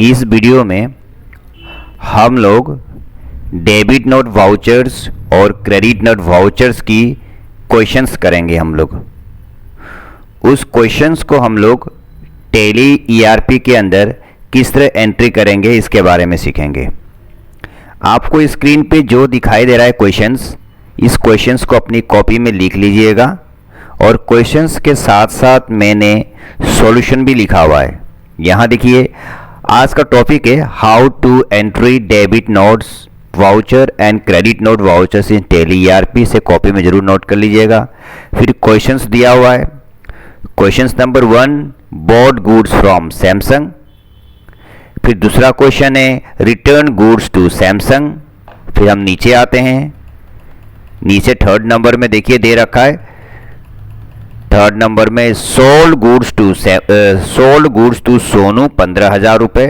इस वीडियो में हम लोग डेबिट नोट वाउचर्स और क्रेडिट नोट वाउचर्स की क्वेश्चंस करेंगे। हम लोग उस क्वेश्चंस को हम लोग टैली ईआरपी के अंदर किस तरह एंट्री करेंगे इसके बारे में सीखेंगे। आपको स्क्रीन पे जो दिखाई दे रहा है क्वेश्चंस, इस क्वेश्चंस को अपनी कॉपी में लिख लीजिएगा और क्वेश्चंस के साथ साथ मैंने सॉल्यूशन भी लिखा हुआ है। यहाँ देखिए, आज का टॉपिक है how to entry debit notes voucher and credit note vouchers in Tally ERP. से कॉपी में जरूर नोट कर लीजिएगा। फिर क्वेश्चंस दिया हुआ है। Questions number 1, bought goods from Samsung. फिर दूसरा क्वेश्चन है रिटर्न गुड्स टू सैमसंग। फिर हम नीचे आते हैं, नीचे थर्ड नंबर में देखिए दे रखा है, थर्ड नंबर में सोल्ड गुड्स टू सोनू 15,000 रुपये।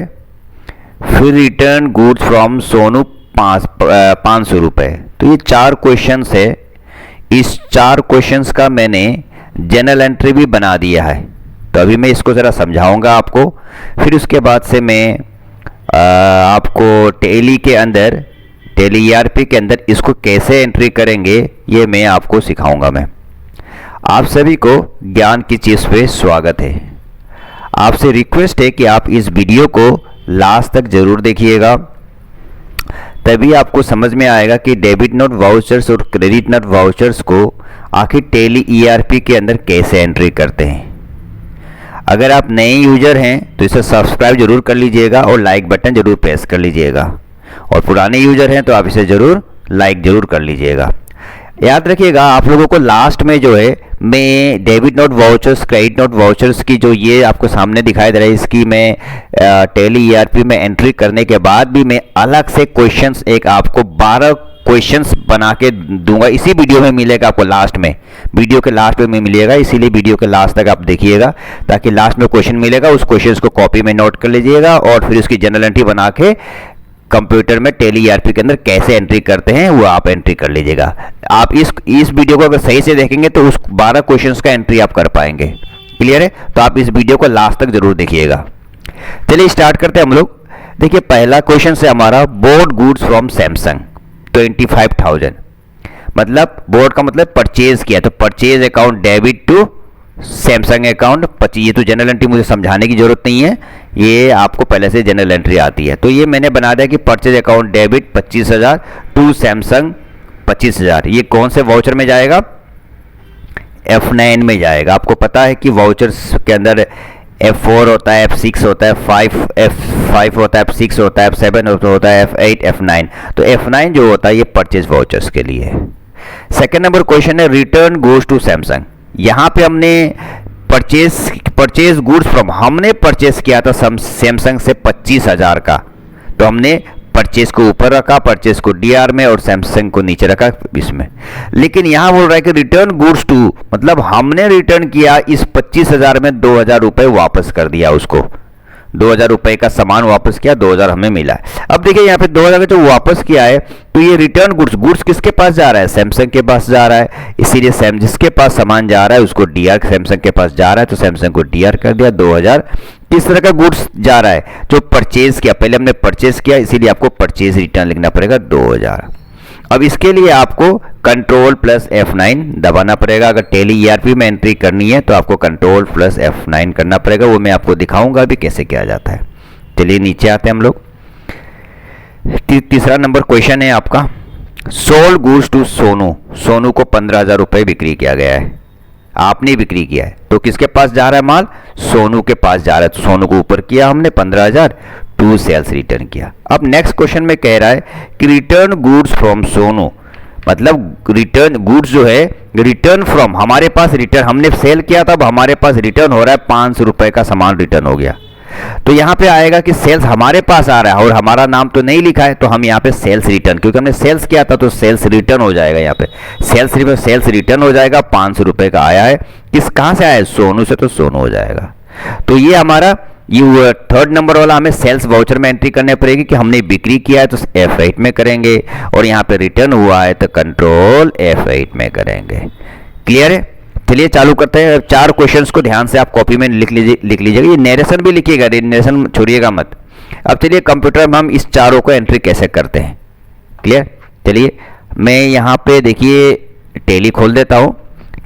फिर रिटर्न गुड्स फ्रॉम सोनू 500 रुपये। तो ये 4 क्वेश्चंस है। इस 4 क्वेश्चंस का मैंने जनरल एंट्री भी बना दिया है। तो अभी मैं इसको ज़रा समझाऊंगा आपको। फिर उसके बाद से मैं आपको टैली के अंदर, टैली ईआरपी के अंदर इसको कैसे एंट्री करेंगे ये मैं आपको सिखाऊंगा। मैं आप सभी को ज्ञान की चीज़ पे स्वागत है। आपसे रिक्वेस्ट है कि आप इस वीडियो को लास्ट तक जरूर देखिएगा, तभी आपको समझ में आएगा कि डेबिट नोट वाउचर्स और क्रेडिट नोट वाउचर्स को आखिर टैली ईआरपी के अंदर कैसे एंट्री करते हैं। अगर आप नए यूजर हैं तो इसे सब्सक्राइब जरूर कर लीजिएगा और लाइक बटन जरूर प्रेस कर लीजिएगा, और पुराने यूजर हैं तो आप इसे जरूर लाइक जरूर कर लीजिएगा। याद रखिएगा, आप लोगों को लास्ट में जो है मैं debit note vouchers credit note vouchers की जो ये आपको सामने दिखाई दे रहा है, इसकी मैं टैली ईआरपी में एंट्री करने के बाद भी मैं अलग से क्वेश्चंस, एक आपको 12 क्वेश्चंस बना के दूंगा। इसी वीडियो में मिलेगा आपको, लास्ट में, वीडियो के लास्ट में मिलेगा। इसीलिए वीडियो के लास्ट तक आप देखिएगा ताकि लास्ट में क्वेश्चन मिलेगा, उस क्वेश्चन को कॉपी में नोट कर लीजिएगा और फिर उसकी जनरल एंट्री बना के कंप्यूटर में टैली ईआरपी के अंदर कैसे एंट्री करते हैं वो आप एंट्री कर लीजिएगा। आप इस वीडियो को अगर सही से देखेंगे तो उस 12 क्वेश्चंस का एंट्री आप कर पाएंगे। क्लियर है? तो आप इस वीडियो को लास्ट तक जरूर देखिएगा। चलिए स्टार्ट करते हैं हम लोग। देखिए, पहला क्वेश्चन से हमारा बोट गुड्स फ्रॉम सैमसंग 25,000, मतलब बोर्ड का मतलब परचेज किया, तो purchase account debit to Samsung account 25। ये तो जनरल एंट्री मुझे समझाने की जरूरत नहीं है, ये आपको पहले से जनरल एंट्री आती है। तो ये मैंने बना दिया कि purchase account debit 25,000 to Samsung 25,000। ये कौन से वाउचर में जाएगा? F9 में जाएगा। आपको पता है कि वाउचर्स के अंदर F4 होता है, F6 होता है, F5 होता है, F6 होता है, F7 होता है, F8, F9। तो F9 जो होता है ये परचेज वाउचर्स के लिए है। सेकेंड नंबर क्वेश्चन है रिटर्न गुड्स टू सैमसंग। यहाँ पे हमने परचेज गुड्स फ्रॉम, हमने परचेज किया था सैमसंग से 25,000 का, तो हमने परचेज को ऊपर रखा, परचेज को डीआर में और सैमसंग को नीचे रखा इसमें। लेकिन यहाँ बोल रहा है कि रिटर्न गुड्स टू, मतलब हमने रिटर्न किया इस 25,000 में 2,000 रुपये वापस कर दिया उसको, 2,000 रुपये का सामान वापस किया, 2,000 हमें मिला है। अब देखिए यहाँ पे 2,000 का जो वापस किया है, तो ये रिटर्न गुड्स किसके पास जा रहा है? सैमसंग के पास जा रहा है। इसीलिए जिसके पास सामान जा रहा है उसको डीआर, सैमसंग के पास जा रहा है तो सैमसंग को डीआर कर दिया 2,000। किस तरह का गुड्स जा रहा है? जो परचेज किया, पहले हमने परचेज किया, इसीलिए आपको परचेज रिटर्न लिखना पड़ेगा 2,000। अब इसके लिए आपको कंट्रोल प्लस F9 दबाना पड़ेगा। अगर टैली ईआरपी में एंट्री करनी है तो आपको कंट्रोल प्लस F9 करना पड़ेगा, वो मैं आपको दिखाऊंगा भी कैसे किया जाता है। चलिए नीचे आते हैं हम लोग। तीसरा नंबर क्वेश्चन है आपका, sold goods to Sonu. Sonu को 15,000 रुपये बिक्री किया गया है, आपने बिक्री किया है, तो किसके पास जा रहा है माल? सोनू के पास जा रहा है। तो सोनू को ऊपर किया हमने 15,000 टू सेल्स रिटर्न किया। अब नेक्स्ट क्वेश्चन में कह रहा है कि रिटर्न गुड्स फ्रॉम सोनू, मतलब रिटर्न गुड्स जो है रिटर्न फ्रॉम, हमारे पास रिटर्न, हमने सेल किया था, अब हमारे पास रिटर्न हो रहा है 500 रुपये का सामान रिटर्न हो गया। तो यहाँ पे आएगा कि सेल्स हमारे पास आ रहा है और हमारा नाम तो नहीं लिखा है, तो हम यहाँ पे सेल्स रिटर्न, क्योंकि हमने सेल्स किया था तो सेल्स रिटर्न हो जाएगा। यहाँ पे सेल्स रिटर्न हो जाएगा, 500 रुपये का आया है। कहाँ से आया है? सोनू से, तो सोनू हो जाएगा। तो ये हमारा ये थर्ड नंबर वाला हमें सेल्स वाउचर में एंट्री करनी पड़ेगी कि हमने बिक्री किया है तो F8 में करेंगे, और यहाँ पे रिटर्न हुआ है तो कंट्रोल F8 में करेंगे। क्लियर है? चलिए चालू करते हैं। 4 क्वेश्चंस को ध्यान से आप कॉपी में लिख लीजिएगा। ये नरेशन भी लिखिएगा, नरेशन छोड़िएगा मत। अब चलिए कंप्यूटर में हम इस चारों को एंट्री कैसे करते हैं, क्लियर। चलिए मैं यहाँ पे देखिए टैली खोल देता हूँ।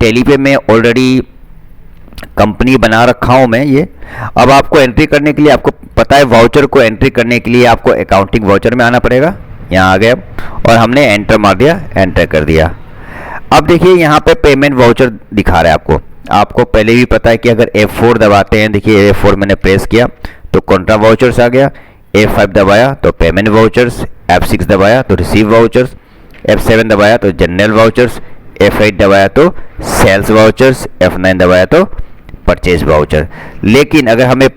टैली पे मैं ऑलरेडी कंपनी बना रखा हूँ मैं ये। अब आपको एंट्री करने के लिए, आपको पता है वाउचर को एंट्री करने के लिए आपको अकाउंटिंग वाउचर में आना पड़ेगा। यहाँ आ गए और हमने एंटर मार दिया, एंटर कर दिया। अब देखिए यहाँ पे पेमेंट वाउचर दिखा रहा है आपको। आपको पहले भी पता है कि अगर F4 दबाते हैं, देखिए F4 मैंने प्रेस किया तो कॉन्ट्रा वाउचर्स आ गया, F5 दबाया तो पेमेंट वाउचर्स, F6 दबाया तो रिसीव वाउचर्स, F7 दबाया तो जनरल वाउचर्स, F8 दबाया तो सेल्स वाउचर्स, F9 दबाया तो परचेज वाउचर। लेकिन अगर हमें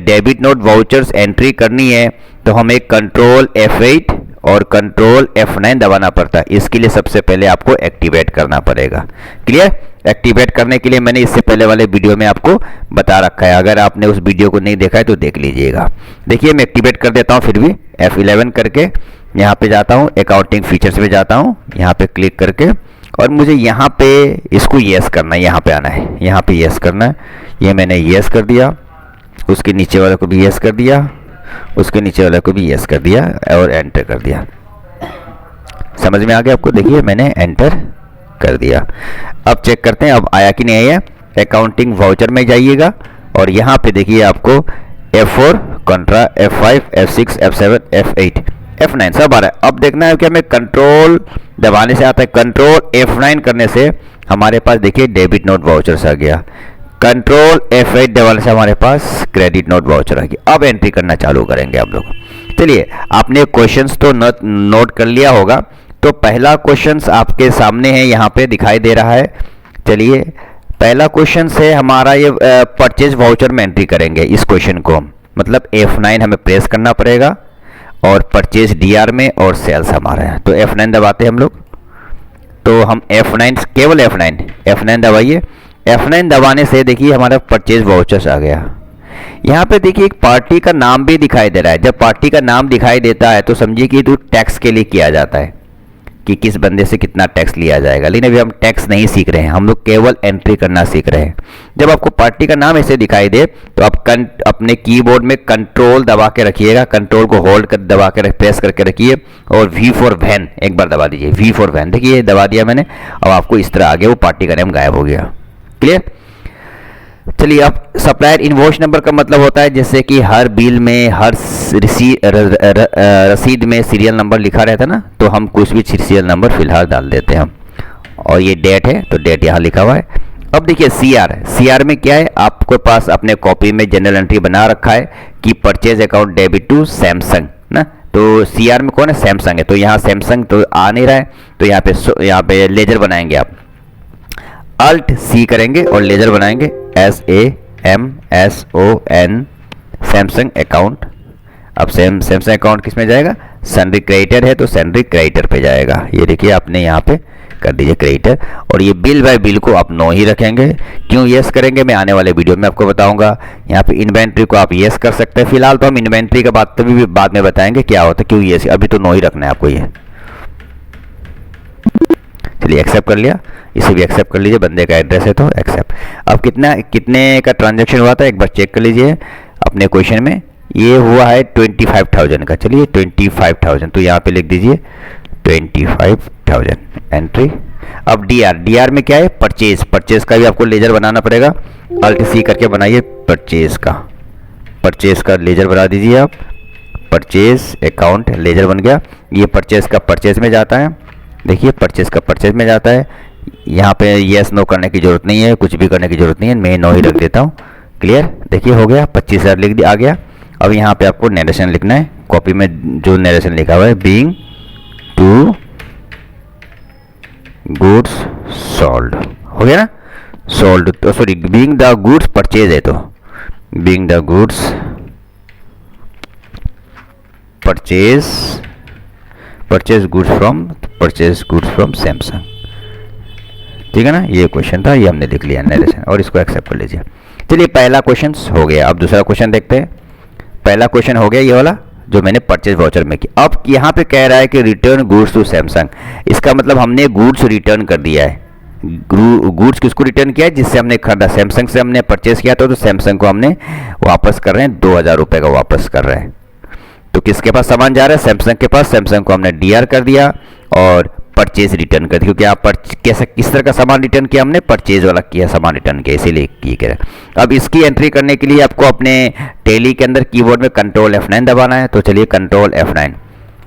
डेबिट नोट वाउचर्स एंट्री करनी है तो हमें कंट्रोल F8 और कंट्रोल F9 दबाना पड़ता है। इसके लिए सबसे पहले आपको एक्टिवेट करना पड़ेगा, क्लियर। एक्टिवेट करने के लिए मैंने इससे पहले वाले वीडियो में आपको बता रखा है, अगर आपने उस वीडियो को नहीं देखा है तो देख लीजिएगा। देखिए मैं एक्टिवेट कर देता हूँ, फिर भी F11 करके यहाँ पे जाता हूँ, अकाउंटिंग फीचर्स में जाता हूँ, यहाँ पे क्लिक करके और मुझे यहाँ पे इसको येस करना है, यहाँ पे आना है, यहाँ पे येस करना है। ये मैंने येस कर दिया, उसके नीचे वाले को भी येस कर दिया, उसके नीचे वाले को भी येस कर दिया और एंटर कर दिया। समझ में आ गया आपको? देखिए मैंने एंटर कर दिया। अब चेक करते हैं अब आया कि नहीं आया। अकाउंटिंग वाउचर में जाइएगा और यहाँ पे देखिए आपको F4 कंट्रा, F5, F6, F7, F8, F9 सब आ रहा है। अब देखना है कि हमें कंट्रोल दबाने से आता है, कंट्रोल F9 करने से हमारे पास देखिए डेबिट नोट वाउचर्स आ गया, कंट्रोल F8 दबाने से हमारे पास क्रेडिट नोट वाउचर आ गया। अब एंट्री करना चालू करेंगे आप लोग। चलिए आपने क्वेश्चंस तो नोट कर लिया होगा, तो पहला क्वेश्चंस आपके सामने है, यहाँ पे दिखाई दे रहा है। चलिए पहला क्वेश्चन है हमारा ये परचेज वाउचर में एंट्री करेंगे इस क्वेश्चन को हम, मतलब F9 हमें प्रेस करना पड़ेगा और परचेज DR में और सेल्स हमारा है, तो F9 दबाते हैं हम लोग। तो हम F9 केवल F9 दबाइए। F9 दबाने से देखिए हमारा परचेज वाउचर्स आ गया। यहाँ पे देखिए एक पार्टी का नाम भी दिखाई दे रहा है। जब पार्टी का नाम दिखाई देता है तो समझिए कि तो टैक्स के लिए किया जाता है कि किस बंदे से कितना टैक्स लिया जाएगा। लेकिन अभी हम टैक्स नहीं सीख रहे हैं, हम लोग केवल एंट्री करना सीख रहे हैं। जब आपको पार्टी का नाम ऐसे दिखाई दे तो आप अपने कीबोर्ड में कंट्रोल दबा के रखिएगा, कंट्रोल को होल्ड कर दबा के प्रेस करके रखिए और V फॉर वैन एक बार दबा दीजिए। V फॉर वैन देखिए दबा दिया मैंने। अब आपको इस तरह आगे वो पार्टी का नाम गायब हो गया, क्लियर। चलिए अब सप्लायर इनवॉइस नंबर का मतलब होता है जैसे कि हर बिल में, हर रसीद में सीरियल नंबर लिखा रहता है ना, तो हम कुछ भी सीरियल नंबर फिलहाल डाल देते हैं हम। और ये डेट है तो डेट यहाँ लिखा हुआ है। अब देखिए CR में क्या है, आपके पास अपने कॉपी में जनरल एंट्री बना रखा है कि purchase account debit to Samsung ना, तो CR में कौन है, सैमसंग है। तो यहाँ सैमसंग तो आ नहीं रहा है, तो यहाँ पे लेजर बनाएंगे आप, Alt C करेंगे और लेजर बनाएंगे SAMSON सैमसंग अकाउंट। अब सैमसंग अकाउंट किस में जाएगा, सन्ड्री क्रेडिटर है तो सन्ड्री क्रेडिटर पे जाएगा। ये देखिए आपने यहाँ पे कर दीजिए क्रेडिटर। और ये बिल बाय बिल को आप नो ही रखेंगे। क्यों यस करेंगे मैं आने वाले वीडियो में आपको बताऊंगा। यहाँ पे इन्वेंट्री को आप यस कर सकते हैं। फिलहाल तो हम इन्वेंट्री का बात तभी भी बाद में बताएंगे क्या होता है, क्यों यस, अभी तो नो ही रखना है आपको। ये चलिए एक्सेप्ट कर लिया, इसे भी एक्सेप्ट कर लीजिए, बंदे का एड्रेस है तो एक्सेप्ट। अब कितने का ट्रांजैक्शन हुआ था एक बार चेक कर लीजिए अपने क्वेश्चन में। ये हुआ है 25,000 का। चलिए 25,000 तो यहाँ पे लिख दीजिए 25,000 एंट्री। अब DR में क्या है, परचेज का भी आपको लेजर बनाना पड़ेगा। Alt C करके बनाइए परचेज का लेजर बना दीजिए आप। परचेज अकाउंट लेजर बन गया। ये परचेज का परचेज में जाता है, देखिए परचेज का परचेज में जाता है। यहाँ पे येस नो करने की जरूरत नहीं है, कुछ भी करने की जरूरत नहीं है, मैं नो ही रख देता हूँ, क्लियर। देखिए हो गया 25,000 लिख दिया, आ गया। अब यहाँ पे आपको नरेशन लिखना है, कॉपी में जो नरेशन लिखा हुआ है, बीइंग टू गुड्स सोल्ड, हो गया ना, सोल्ड तो sorry being the goods purchase है, तो being the goods purchase goods from Samsung, ठीक है ना। ये क्वेश्चन था, ये हमने लिख लिया नरेशन और इसको एक्सेप्ट कर लीजिए। चलिए पहला क्वेश्चन हो गया। अब दूसरा क्वेश्चन देखते हैं। पहला क्वेश्चन हो गया ये वाला जो मैंने परचेज वाउचर में किया। अब यहाँ पे कह रहा है कि रिटर्न गुड्स टू सैमसंग, इसका मतलब हमने गुड्स रिटर्न कर दिया है। गुड्स किसको रिटर्न किया है, जिससे हमने खरीदा, सैमसंग से हमने परचेज किया था, तो सैमसंग को हमने वापस कर रहे हैं, 2,000 रुपये का वापस कर रहे हैं। तो किसके पास सामान जा रहा है? सैमसंग के पास। सैमसंग को हमने डीआर कर दिया और परचेज रिटर्न कर दिया, क्योंकि आप कैसे किस तरह का सामान रिटर्न किया हमने? परचेज वाला किया, सामान रिटर्न किया, इसीलिए ये कह रहे हैं। अब इसकी एंट्री करने के लिए आपको अपने टेली के अंदर कीबोर्ड में कंट्रोल F9 दबाना है। तो चलिए कंट्रोल F9,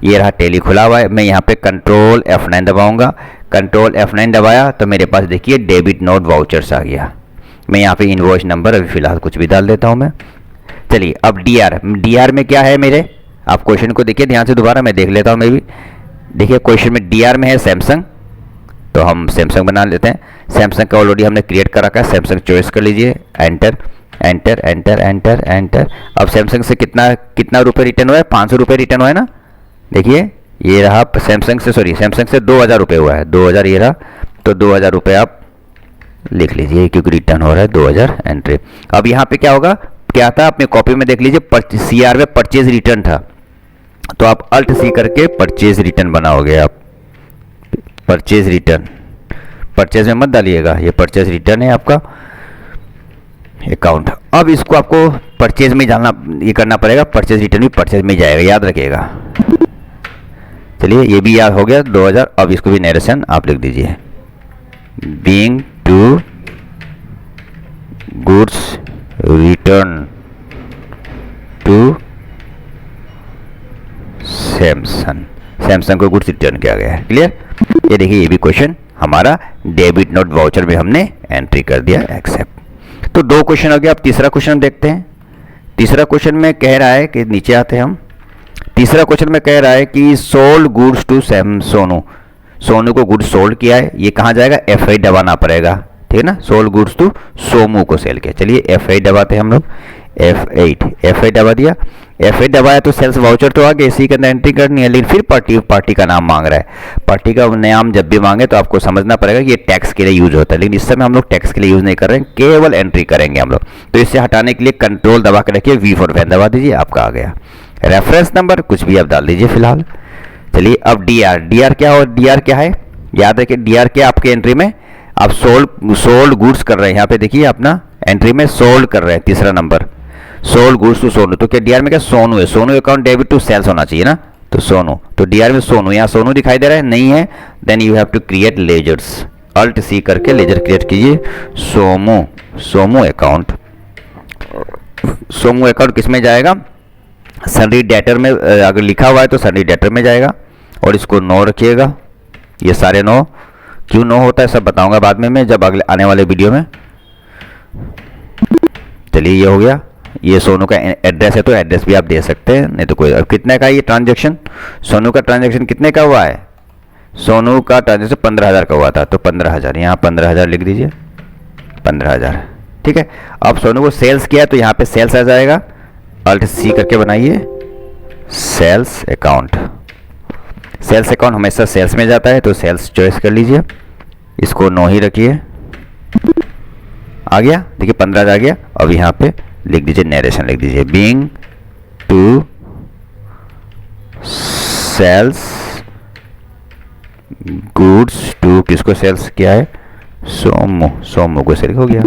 ये रहा टेली खुला हुआ है, मैं यहाँ पे कंट्रोल F9 दबाऊंगा। कंट्रोल F9 दबाया तो मेरे पास देखिए डेबिट नोट वाउचर्स आ गया। मैं यहाँ पे इनवॉइस नंबर अभी फिलहाल कुछ भी डाल देता हूँ मैं। चलिए अब डीआर में क्या है मेरे? आप क्वेश्चन को देखिए ध्यान से, दोबारा मैं देख लेता हूँ मैं भी। देखिए क्वेश्चन में डीआर में है सैमसंग, तो हम सैमसंग बना लेते हैं। सैमसंग का ऑलरेडी हमने क्रिएट कर रखा है, सैमसंग चॉइस कर लीजिए, enter enter enter enter enter. अब सैमसंग से कितना रुपये रिटर्न हुआ है? 500 रुपये रिटर्न हुआ है ना। देखिए ये रहा सैमसंग से 2000 रुपये हुआ है, 2000 ये रहा। तो 2000 रुपये आप लिख लीजिए, क्योंकि रिटर्न हो रहा है 2000 एंट्री। अब यहाँ पे क्या होगा, क्या था अपने कॉपी में देख लीजिए, सीआर में परचेज रिटर्न था, तो आप अल्ट सी करके परचेज रिटर्न बनाओगे। आप परचेज रिटर्न, परचेज में मत डालिएगा, ये परचेज रिटर्न है आपका अकाउंट। अब इसको आपको परचेज में डालना, ये करना पड़ेगा, परचेज रिटर्न भी परचेज में जाएगा, याद रखिएगा। चलिए ये भी याद हो गया 2000। अब इसको भी नरेशन आप लिख दीजिए, being to goods return to Samsung को गुड्स रिटर्न किया गया है। क्लियर? ये देखिए ये भी क्वेश्चन हमारा डेबिट नोट वाउचर में हमने एंट्री कर दिया, एक्सेप्ट। तो 2 क्वेश्चन हो गया। अब तीसरा क्वेश्चन देखते हैं। तीसरा क्वेश्चन में कह रहा है कि नीचे आते हैं हम। तीसरा क्वेश्चन में कह रहा है कि सोल्ड गुड्स टू सोनू को गुड्स सोल्ड किया है, ये कहाँ जाएगा? F8 दबाना पड़ेगा, ठीक है ना। सोल्ड गुड्स टू सोमू को सेल किया। चलिए F8 दबाते हैं हम लोग, F8 दबा दिया। F8 दबाया तो सेल्स वाउचर तो आ गया, इसी के अंदर एंट्री करनी है। लेकिन फिर पार्टी का नाम मांग रहा है। पार्टी का नाम जब भी मांगे तो आपको समझना पड़ेगा कि ये टैक्स के लिए यूज होता है, लेकिन इस समय हम लोग टैक्स के लिए यूज नहीं कर रहे हैं, केवल एंट्री करेंगे हम लोग। तो इसे हटाने के लिए कंट्रोल दबा के रखिए, V फॉर वैन दबा दीजिए, आपका आ गया। रेफरेंस नंबर कुछ भी आप डाल दीजिए फिलहाल। चलिए अब डीआर क्या है? याद है कि डीआर क्या आपके एंट्री में आप सोल्ड गुड्स कर रहे हैं। यहाँ पे देखिए अपना एंट्री में सोल्ड कर रहे हैं, तीसरा नंबर सोल्ड गुड्स टू सोनू। तो क्या डीआर में क्या सोनू है? Sonu account debit to sales होना चाहिए ना, तो सोनू। तो डीआर में सोनू, यहाँ सोनू दिखाई दे रहा है, नहीं है, then you have to create ledgers, alt C करके लेजर क्रिएट कीजिए। सोमू अकाउंट किस में जाएगा? सन्डी डेटर में, अगर लिखा हुआ है तो सन्डी डेटर में जाएगा। और इसको 9 रखिएगा, ये सारे 9 क्यों 9 होता है सब बताऊंगा बाद में मैं, जब अगले आने वाले वीडियो में। चलिए ये हो गया। ये सोनू का एड्रेस है तो एड्रेस भी आप दे सकते हैं, नहीं तो कोई। अब कितने का ये ट्रांजैक्शन? सोनू का ट्रांजैक्शन कितने का हुआ है? सोनू का ट्रांजैक्शन 15,000 का हुआ था, तो 15,000 यहाँ 15,000 लिख दीजिए, 15,000, ठीक है। अब सोनू को सेल्स किया तो यहाँ पे सेल्स आ जाएगा, अल्ट सी करके बनाइए, सेल्स अकाउंट। सेल्स अकाउंट हमेशा सेल्स में जाता है, तो सेल्स चॉइस कर लीजिए, इसको 9 ही रखिए। आ गया, देखिए 15,000 आ गया। अब यहाँ पे लिख दीजिए, नरेशन लिख दीजिए, being to sales goods to, किसको सेल्स किया है? सोमू को सेल हो गया।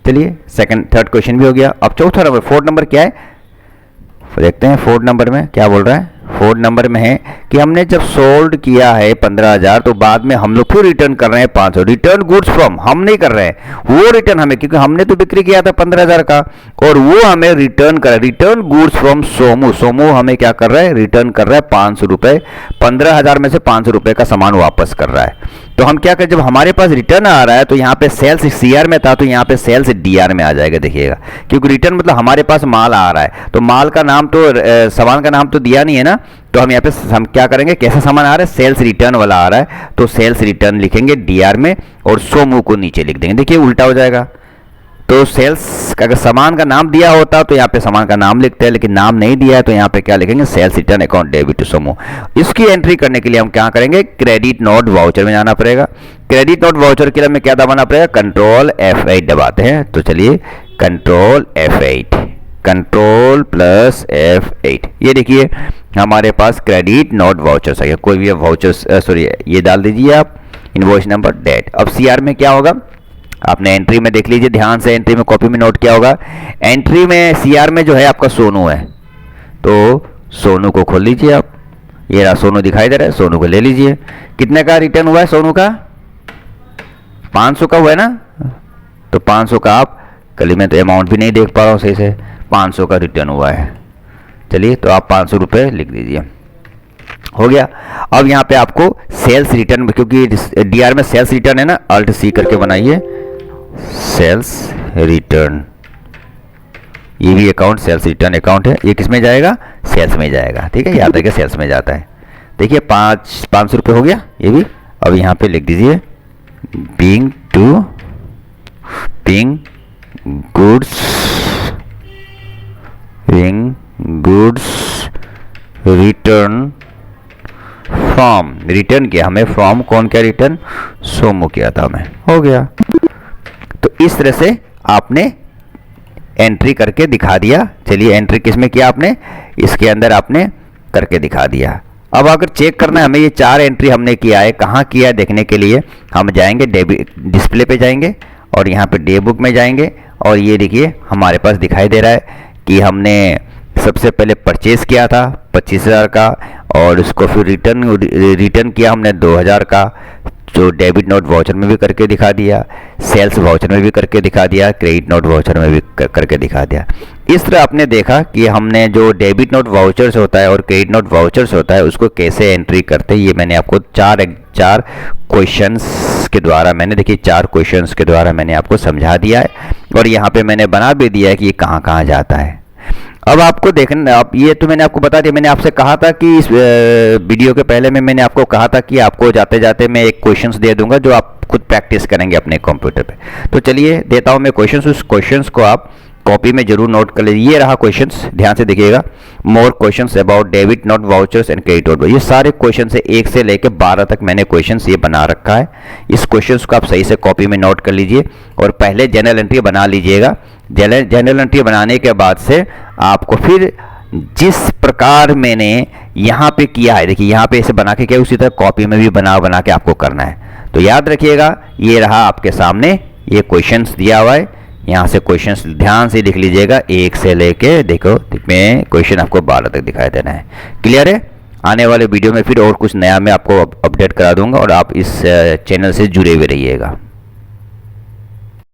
चलिए थर्ड क्वेश्चन भी हो गया। अब चौथा नंबर, फोर्थ नंबर क्या है देखते हैं। फोर्थ नंबर में क्या बोल रहा है? फोर्थ नंबर में है कि हमने जब सोल्ड किया है 15,000 तो बाद में हम लोग फिर रिटर्न कर रहे हैं 500। रिटर्न गुड्स फ्रॉम हम नहीं कर रहे हैं, वो रिटर्न हमें, क्योंकि हमने तो बिक्री किया था 15,000 का और वो हमें रिटर्न कर रहा है। रिटर्न गुड्स फ्रॉम सोमू हमें क्या कर रहा है? रिटर्न कर रहा है 500 रुपये। 15,000 में से 500 रुपये का सामान वापस कर रहा है। तो हम क्या करें, जब हमारे पास रिटर्न आ रहा है तो यहाँ पे सेल्स सीआर में था, तो यहाँ पे सेल्स डीआर में आ जाएगा, देखिएगा, क्योंकि रिटर्न मतलब हमारे पास माल आ रहा है, तो माल का नाम तो सामान का नाम तो दिया नहीं है ना, तो हम यहाँ पे हम क्या करेंगे, कैसा सामान आ रहा है? सेल्स रिटर्न वाला आ रहा है, तो सेल्स रिटर्न लिखेंगे डीआर में और सोमू को नीचे लिख देंगे। देखिए उल्टा हो जाएगा। तो सेल्स अगर सामान का नाम दिया होता तो यहाँ पे सामान का नाम लिखते हैं, लेकिन नाम नहीं दिया है तो यहाँ पे क्या लिखेंगे? Sales return account debit to Somu. इसकी एंट्री करने के लिए हम क्या करेंगे? क्रेडिट नोट वाउचर में जाना पड़ेगा। क्रेडिट नोट वाउचर के लिए हमें क्या दबाना पड़ेगा? कंट्रोल F8 दबाते हैं। तो चलिए control F8, control plus F8, ये देखिए हमारे पास क्रेडिट नोट वाउचर्स आ गया। कोई भी वाउचर्स ये डाल दीजिए आप, इनवॉइस नंबर, डेट। अब सीआर में क्या होगा? आपने एंट्री में देख लीजिए ध्यान से, एंट्री में कॉपी में नोट किया होगा। एंट्री में सीआर में जो है आपका सोनू है, तो सोनू को खोल लीजिए आप, ये रहा सोनू दिखाई दे रहा है, सोनू को ले लीजिए। कितने का रिटर्न हुआ है सोनू का? 500 का हुआ है ना, तो 500 का आप, कल मैं तो अमाउंट भी नहीं देख पा रहा हूँ सही से, 500 का रिटर्न हुआ है। चलिए तो आप 500 रुपये लिख दीजिए, हो गया। अब यहाँ पे आपको सेल्स रिटर्न, क्योंकि डीआर में सेल्स रिटर्न है ना, अल्ट सी करके बनाइए, सेल्स रिटर्न। ये भी अकाउंट सेल्स रिटर्न अकाउंट है, ये किस में जाएगा? सेल्स में जाएगा, ठीक है, याद रखिए सेल्स में जाता है। देखिए 500 रुपये हो गया ये भी। अब यहाँ पे लिख दीजिए being goods return from, return किया हमें फ्रॉम, कौन क्या रिटर्न? सोमू किया था हमें, हो गया। तो इस तरह से आपने एंट्री करके दिखा दिया। चलिए एंट्री किस में किया आपने? इसके अंदर आपने करके दिखा दिया। अब अगर चेक करना है हमें, ये 4 एंट्री हमने किया है, कहाँ किया है देखने के लिए हम जाएंगे डेबिट डिस्प्ले पे जाएंगे और यहाँ पे डे बुक में जाएंगे और ये देखिए हमारे पास दिखाई दे रहा है कि हमने सबसे पहले परचेज किया था 25,000 का और उसको फिर रिटर्न किया हमने 2,000 का, जो डेबिट नोट वाउचर में भी करके दिखा दिया, सेल्स वाउचर में भी करके दिखा दिया, क्रेडिट नोट वाउचर में भी करके दिखा दिया। इस तरह आपने देखा कि हमने जो डेबिट नोट वाउचर्स होता है और क्रेडिट नोट वाउचर्स होता है उसको कैसे एंट्री करते हैं, ये मैंने आपको चार क्वेश्चंस के द्वारा, मैंने देखिए 4 क्वेश्चंस के द्वारा मैंने आपको समझा दिया है और यहाँ पे मैंने बना भी दिया है कि ये कहाँ कहाँ जाता है। अब आपको देखना, आप ये तो मैंने आपको बता दिया, मैंने आपसे कहा था कि इस वीडियो के पहले में मैंने आपको कहा था कि आपको जाते जाते मैं एक क्वेश्चंस दे दूंगा जो आप खुद प्रैक्टिस करेंगे अपने कंप्यूटर पे। तो चलिए देता हूं मैं क्वेश्चंस, उस क्वेश्चंस को आप कॉपी में जरूर नोट कर लीजिए। ये रहा क्वेश्चंस, ध्यान से देखिएगा, more questions about debit note vouchers and credit note. ये सारे क्वेश्चन है 1 से लेकर 12 तक मैंने क्वेश्चंस ये बना रखा है। इस क्वेश्चंस को आप सही से कॉपी में नोट कर लीजिए और पहले जनरल एंट्री बना लीजिएगा। जनरल एंट्री बनाने के बाद से आपको फिर जिस प्रकार मैंने यहाँ पे किया है, देखिए यहाँ पे ऐसे बना के किया, उसी तरह कॉपी में भी बना के आपको करना है। तो याद रखिएगा, ये रहा आपके सामने ये क्वेश्चंस दिया हुआ है, यहाँ से क्वेश्चंस ध्यान से लिख लीजिएगा 1 से लेके, देखो में क्वेश्चन आपको 12 तक दिखाई देना है। क्लियर है? आने वाले वीडियो में फिर और कुछ नया मैं आपको अपडेट करा दूंगा और आप इस चैनल से जुड़े हुए रहिएगा।